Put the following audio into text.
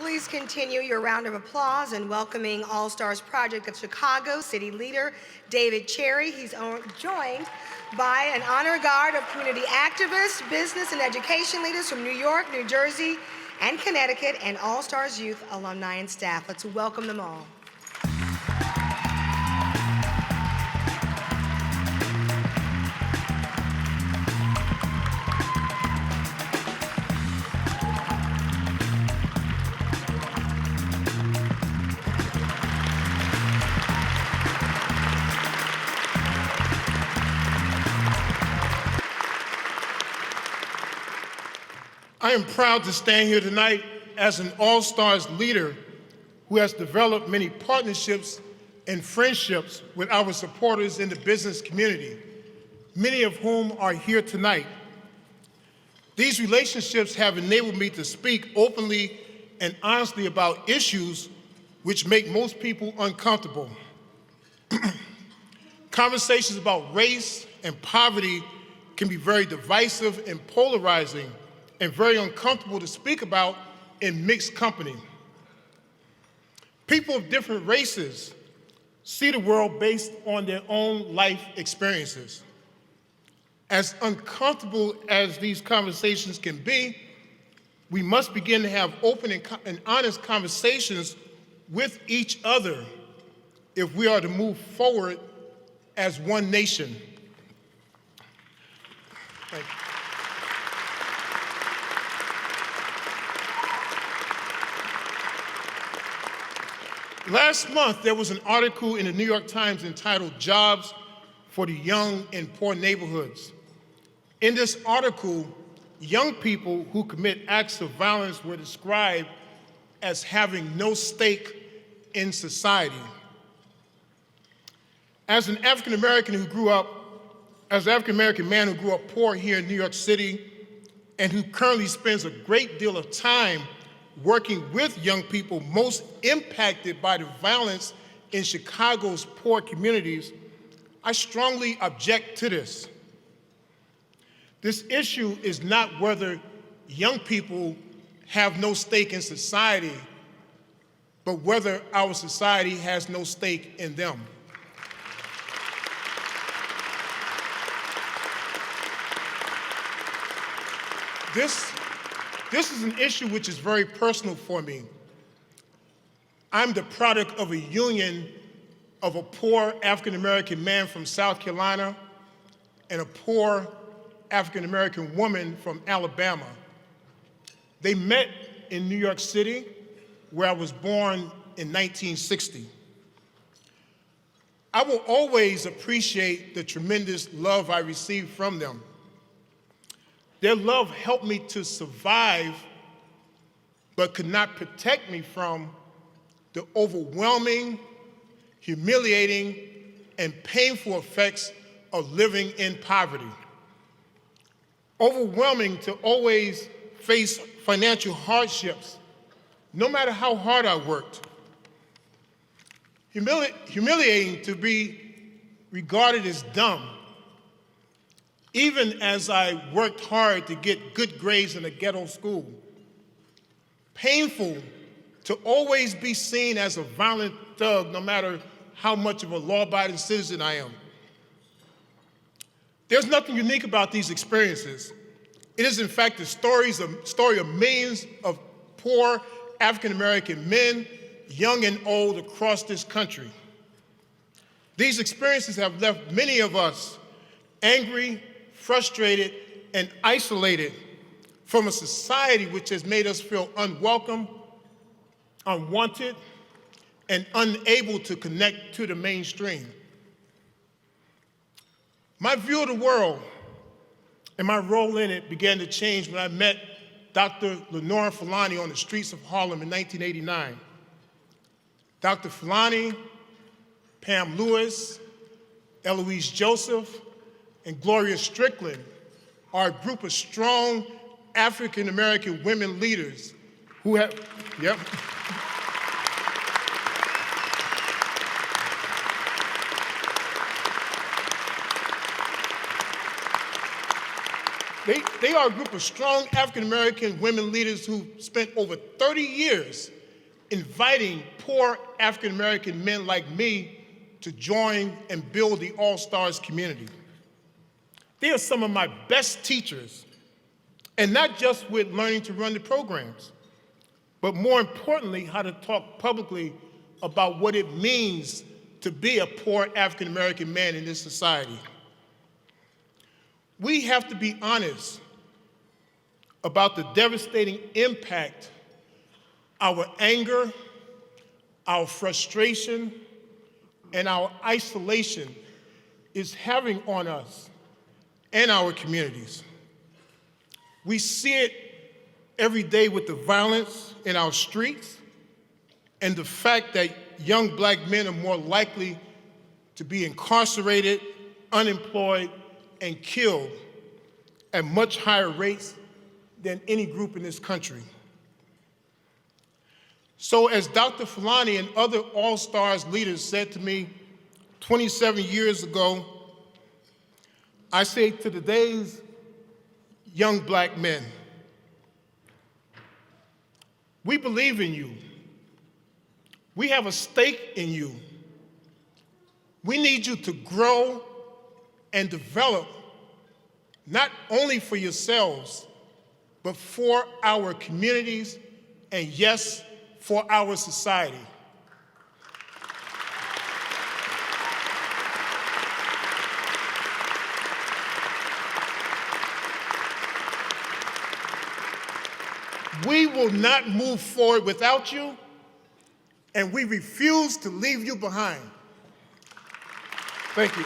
please continue your round of applause in welcoming All-Stars Project of Chicago City Leader David Cherry. He's joined by an honor guard of community activists, business and education leaders from New York, New Jersey, and Connecticut, and All-Stars Youth alumni and staff. Let's welcome them all. I am proud to stand here tonight as an All-Stars leader who has developed many partnerships and friendships with our supporters in the business community, many of whom are here tonight. These relationships have enabled me to speak openly and honestly about issues which make most people uncomfortable. Conversations about race and poverty can be very divisive and polarizing, and very uncomfortable to speak about in mixed company. People of different races see the world based on their own life experiences. As uncomfortable as these conversations can be, we must begin to have open and honest conversations with each other if we are to move forward as one nation. Thank you. Last month, there was an article in the New York Times entitled "Jobs for the Young in Poor Neighborhoods." In this article, young people who commit acts of violence were described as having no stake in society. As an African American man who grew up poor here in New York City and who currently spends a great deal of time working with young people most impacted by the violence in Chicago's poor communities, I strongly object to this. This issue is not whether young people have no stake in society, but whether our society has no stake in them. This is an issue which is very personal for me. I'm the product of a union of a poor African-American man from South Carolina and a poor African-American woman from Alabama. They met in New York City, where I was born in 1960. I will always appreciate the tremendous love I received from them. Their love helped me to survive, but could not protect me from the overwhelming, humiliating, and painful effects of living in poverty. Overwhelming to always face financial hardships, no matter how hard I worked. Humiliating to be regarded as dumb, even as I worked hard to get good grades in a ghetto school. Painful to always be seen as a violent thug, no matter how much of a law-abiding citizen I am. There's nothing unique about these experiences. It is, in fact, the story of millions of poor African-American men, young and old, across this country. These experiences have left many of us angry, frustrated, and isolated from a society which has made us feel unwelcome, unwanted, and unable to connect to the mainstream. My view of the world and my role in it began to change when I met Dr. Lenora Fulani on the streets of Harlem in 1989. Dr. Fulani, Pam Lewis, Eloise Joseph, and Gloria Strickland are a group of strong African-American women leaders who have, They are a group of strong African-American women leaders who spent over 30 years inviting poor African-American men like me to join and build the All-Stars community. They are some of my best teachers, and not just with learning to run the programs, but more importantly, how to talk publicly about what it means to be a poor African-American man in this society. We have to be honest about the devastating impact our anger, our frustration, and our isolation is having on us and our communities. We see it every day with the violence in our streets and the fact that young black men are more likely to be incarcerated, unemployed, and killed at much higher rates than any group in this country. So as Dr. Fulani and other All-Stars leaders said to me 27 years ago, I say to today's young black men, we believe in you. We have a stake in you. We need you to grow and develop, not only for yourselves, but for our communities and, yes, for our society. We will not move forward without you, and we refuse to leave you behind. Thank you.